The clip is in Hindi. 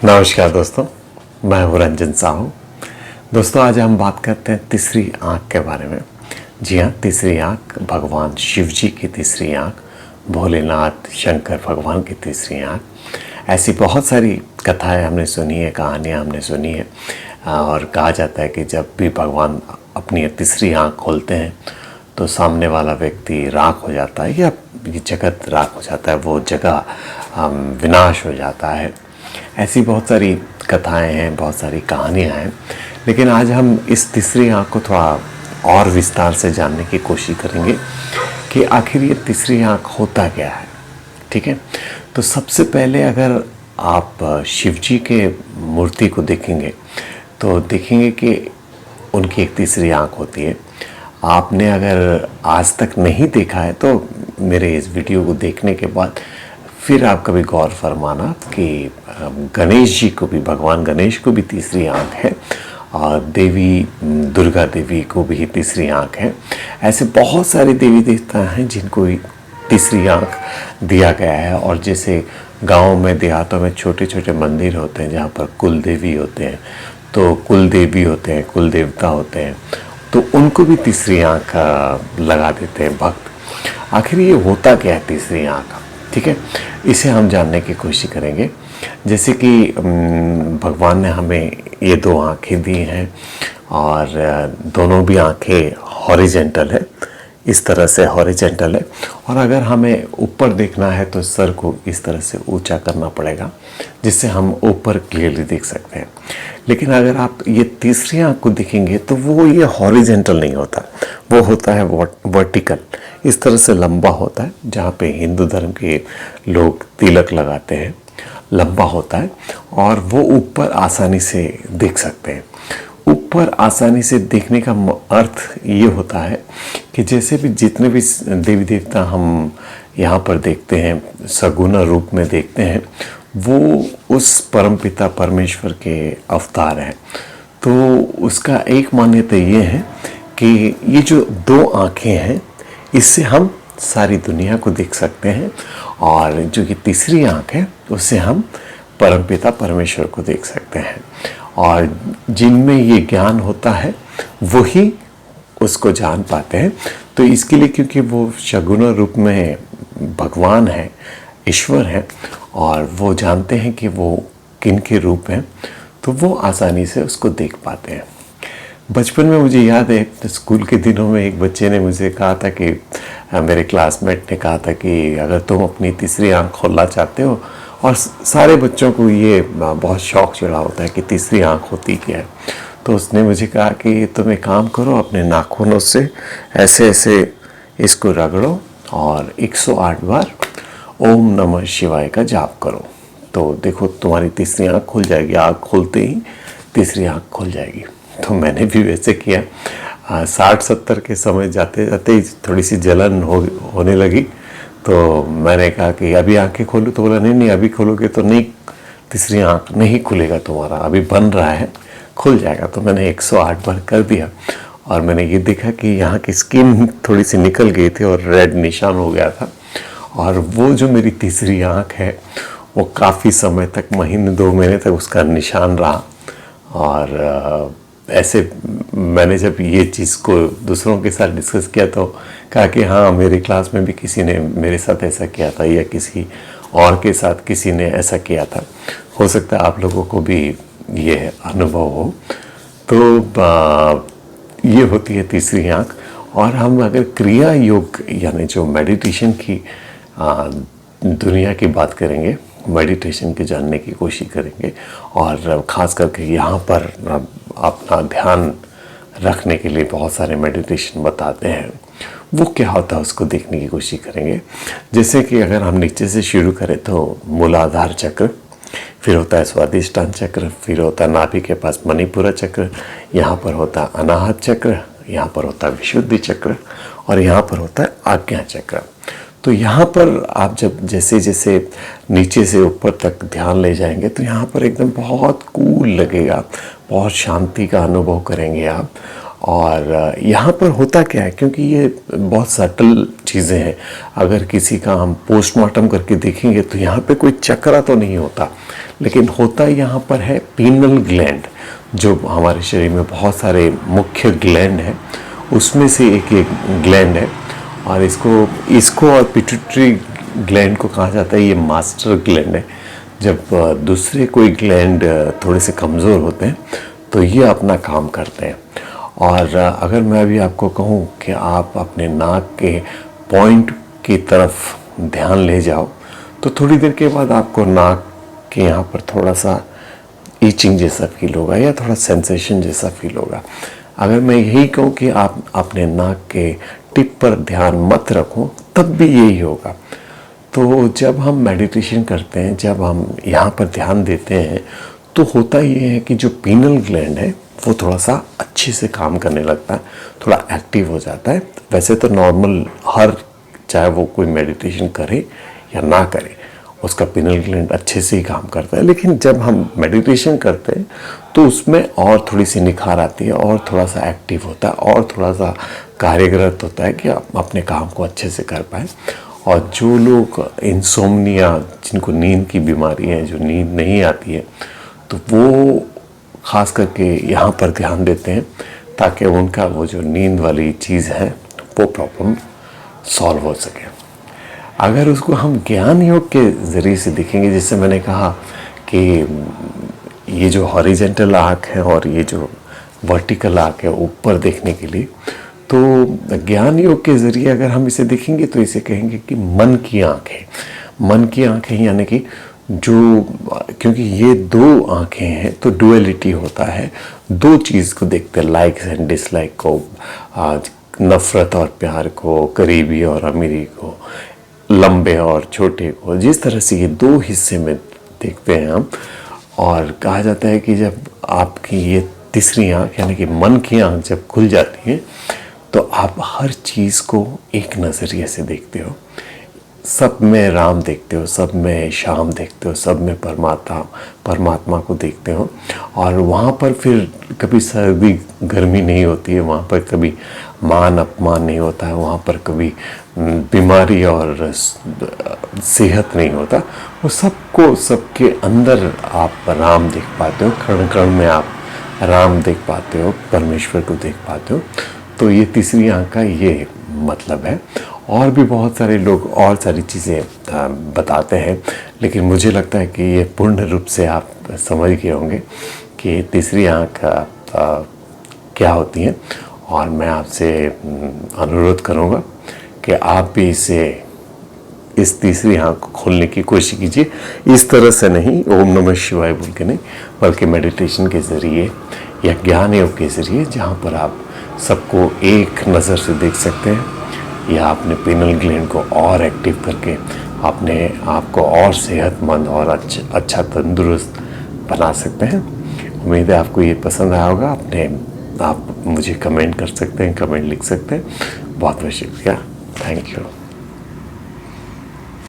नमस्कार दोस्तों, मैं हूँ रंजन साहू। दोस्तों, आज हम बात करते हैं तीसरी आँख के बारे में। जी हाँ, तीसरी आँख, भगवान शिव जी की तीसरी आँख, भोलेनाथ शंकर भगवान की तीसरी आँख। ऐसी बहुत सारी कथाएं हमने सुनी है, कहानियाँ हमने सुनी है। और कहा जाता है कि जब भी भगवान अपनी तीसरी आँख खोलते हैं तो सामने वाला व्यक्ति राख हो जाता है, या ये जगत राख हो जाता है, वो जगह विनाश हो जाता है। ऐसी बहुत सारी कथाएं हैं, बहुत सारी कहानियां हैं। लेकिन आज हम इस तीसरी आँख को थोड़ा और विस्तार से जानने की कोशिश करेंगे कि आखिर ये तीसरी आँख होता क्या है। ठीक है, तो सबसे पहले अगर आप शिव जी के मूर्ति को देखेंगे तो देखेंगे कि उनकी एक तीसरी आँख होती है। आपने अगर आज तक नहीं देखा है तो मेरे इस वीडियो को देखने के बाद फिर आप कभी गौर फरमाना कि गणेश जी को भी, भगवान गणेश को भी तीसरी आँख है, और देवी दुर्गा देवी को भी तीसरी आँख है। ऐसे बहुत सारे देवी देवता हैं जिनको तीसरी आँख दिया गया है। और जैसे गाँव में, देहातों में छोटे छोटे मंदिर होते हैं जहाँ पर कुल देवी होते हैं, तो कुल देवी होते हैं, कुल देवता होते हैं, तो उनको भी तीसरी आँख लगा देते हैं भक्त। आखिर ये होता क्या है तीसरी आँख? ठीक है, इसे हम जानने की कोशिश करेंगे। जैसे कि भगवान ने हमें ये दो आँखें दी हैं, और दोनों भी आँखें हॉरिजेंटल है, इस तरह से हॉरिजेंटल है। और अगर हमें ऊपर देखना है तो सर को इस तरह से ऊंचा करना पड़ेगा, जिससे हम ऊपर क्लियरली देख सकते हैं। लेकिन अगर आप ये तीसरी आँख को देखेंगे तो वो ये हॉरिजेंटल नहीं होता, वो होता है वर्टिकल, इस तरह से लंबा होता है। जहाँ पे हिंदू धर्म के लोग तिलक लगाते हैं, लंबा होता है, और वो ऊपर आसानी से देख सकते हैं। ऊपर आसानी से देखने का अर्थ ये होता है कि जैसे भी जितने भी देवी देवता हम यहाँ पर देखते हैं, सगुण रूप में देखते हैं, वो उस परमपिता परमेश्वर के अवतार हैं। तो उसका एक मान्यता ये है कि ये जो दो आँखें हैं, इससे हम सारी दुनिया को देख सकते हैं, और जो ये तीसरी आँख है उससे हम परमपिता परमेश्वर को देख सकते हैं। और जिनमें ये ज्ञान होता है वही उसको जान पाते हैं। तो इसके लिए, क्योंकि वो सगुण रूप में भगवान है, ईश्वर है, और वो जानते हैं कि वो किन के रूप हैं, तो वो आसानी से उसको देख पाते हैं। बचपन में मुझे याद है, स्कूल के दिनों में एक बच्चे ने मुझे कहा था कि मेरे क्लासमेट ने कहा था कि अगर तुम अपनी तीसरी आँख खोलना चाहते हो, और सारे बच्चों को ये बहुत शौक चढ़ा होता है कि तीसरी आँख होती क्या है, तो उसने मुझे कहा कि तुम एक काम करो, अपने नाखूनों से ऐसे ऐसे इसको रगड़ो और 108 बार ओम नमः शिवाय का जाप करो, तो देखो तुम्हारी तीसरी आँख खुल जाएगी। आँख खोलते ही तीसरी आँख खुल जाएगी। तो मैंने भी वैसे किया। 60-70 के समय जाते जाते ही थोड़ी सी जलन होने लगी, तो मैंने कहा कि अभी आंखें खोलूँ, तो बोला नहीं नहीं, अभी खोलोगे तो नहीं, तीसरी आँख नहीं खुलेगा तुम्हारा, अभी बन रहा है, खुल जाएगा। तो मैंने 108 बार कर दिया, और मैंने ये देखा कि यहाँ की स्किन थोड़ी सी निकल गई थी और रेड निशान हो गया था। और वो जो मेरी तीसरी आँख है वो काफ़ी समय तक, महीने 2 महीने तक उसका निशान रहा। और ऐसे मैंने जब ये चीज़ को दूसरों के साथ डिस्कस किया तो कहा कि हाँ, मेरी क्लास में भी किसी ने मेरे साथ ऐसा किया था, या किसी और के साथ किसी ने ऐसा किया था। हो सकता है आप लोगों को भी ये अनुभव हो। तो ये होती है तीसरी आँख। और हम अगर क्रिया योग यानी जो मेडिटेशन की दुनिया की बात करेंगे, मेडिटेशन के जानने की कोशिश करेंगे, और ख़ास करके यहाँ पर अपना ध्यान रखने के लिए बहुत सारे मेडिटेशन बताते हैं। वो क्या होता है उसको देखने की कोशिश करेंगे। जैसे कि अगर हम नीचे से शुरू करें तो मूलाधार चक्र, फिर होता है स्वादिष्टान चक्र, फिर होता है नाभि के पास मणिपुरा चक्र, यहाँ पर होता है अनाहत चक्र, यहाँ पर होता है विशुद्धि चक्र, और यहाँ पर होता है आज्ञा चक्र। तो यहाँ पर आप जब जैसे जैसे नीचे से ऊपर तक ध्यान ले जाएंगे तो यहाँ पर एकदम बहुत कूल लगेगा, बहुत शांति का अनुभव करेंगे आप। और यहाँ पर होता क्या है, क्योंकि ये बहुत सटल चीज़ें हैं, अगर किसी का हम पोस्टमार्टम करके देखेंगे तो यहाँ पे कोई चक्रा तो नहीं होता, लेकिन होता यहाँ पर है पीनल ग्लैंड, जो हमारे शरीर में बहुत सारे मुख्य ग्लैंड है, उसमें से एक ग्लैंड है। और इसको और पिट्यूटरी ग्लैंड को कहा जाता है ये मास्टर ग्लैंड है। जब दूसरे कोई ग्लैंड थोड़े से कमज़ोर होते हैं तो ये अपना काम करते हैं। और अगर मैं अभी आपको कहूँ कि आप अपने नाक के पॉइंट की तरफ ध्यान ले जाओ, तो थोड़ी देर के बाद आपको नाक के यहाँ पर थोड़ा सा ईचिंग जैसा फील होगा या थोड़ा सेंसेशन जैसा फील होगा। अगर मैं यही कहूँ कि आप अपने नाक के टिप पर ध्यान मत रखो, तब भी यही होगा। तो जब हम मेडिटेशन करते हैं, जब हम यहाँ पर ध्यान देते हैं, तो होता ये है कि जो पीनल ग्लैंड है वो थोड़ा सा अच्छे से काम करने लगता है, थोड़ा एक्टिव हो जाता है। वैसे तो नॉर्मल चाहे वो कोई मेडिटेशन करे या ना करे, उसका पिनल ग्लैंड अच्छे से ही काम करता है। लेकिन जब हम मेडिटेशन करते हैं तो उसमें और थोड़ी सी निखार आती है, और थोड़ा सा एक्टिव होता है, और थोड़ा सा कार्यरत होता है कि आप अपने काम को अच्छे से कर पाएँ। और जो लोग इंसोम्निया, जिनको नींद की बीमारी है, जो नींद नहीं आती है, तो वो ख़ास करके यहाँ पर ध्यान देते हैं ताकि उनका वो जो नींद वाली चीज़ है वो प्रॉब्लम सॉल्व हो सके। अगर उसको हम ज्ञान योग के ज़रिए से देखेंगे, जैसे मैंने कहा कि ये जो हॉरिजेंटल आँख है और ये जो वर्टिकल आँख है ऊपर देखने के लिए, तो ज्ञान योग के ज़रिए अगर हम इसे देखेंगे तो इसे कहेंगे कि मन की आँख है। मन की आँखें यानी कि जो, क्योंकि ये दो आँखें हैं तो डुअलिटी होता है, दो चीज़ को देखते हैं, लाइक एंड डिसलाइक को, नफ़रत और प्यार को, करीबी और अमीरी को, लंबे और छोटे को, जिस तरह से ये दो हिस्से में देखते हैं हम। और कहा जाता है कि जब आपकी ये तीसरी आँख यानी कि मन की आँख जब खुल जाती है तो आप हर चीज़ को एक नज़रिए से देखते हो, सब में राम देखते हो, सब में श्याम देखते हो, सब में परमात्मा को देखते हो। और वहाँ पर फिर कभी सर्दी गर्मी नहीं होती है, वहाँ पर कभी मान अपमान नहीं होता है, वहाँ पर कभी बीमारी और सेहत नहीं होता। वो सबको, सबके अंदर आप राम देख पाते हो, कण कण में आप राम देख पाते हो, परमेश्वर को देख पाते हो। तो ये तीसरी आँख का ये मतलब है। और भी बहुत सारे लोग और सारी चीज़ें बताते हैं, लेकिन मुझे लगता है कि ये पूर्ण रूप से आप समझ गए होंगे कि तीसरी आँख क्या होती है। और मैं आपसे अनुरोध करूँगा कि आप भी इस तीसरी आँख को खोलने की कोशिश कीजिए। इस तरह से नहीं, ओम नमः शिवाय बोल के नहीं, बल्कि मेडिटेशन के ज़रिए या ज्ञान योग के ज़रिए, जहाँ पर आप सबको एक नज़र से देख सकते हैं, या अपने पिनल ग्लैंड को और एक्टिव करके अपने आप को और सेहतमंद और अच्छा तंदुरुस्त बना सकते हैं। उम्मीद है आपको ये पसंद आया होगा। आप मुझे कमेंट कर सकते हैं, कमेंट लिख सकते हैं। बहुत बहुत शुक्रिया, थैंक यू।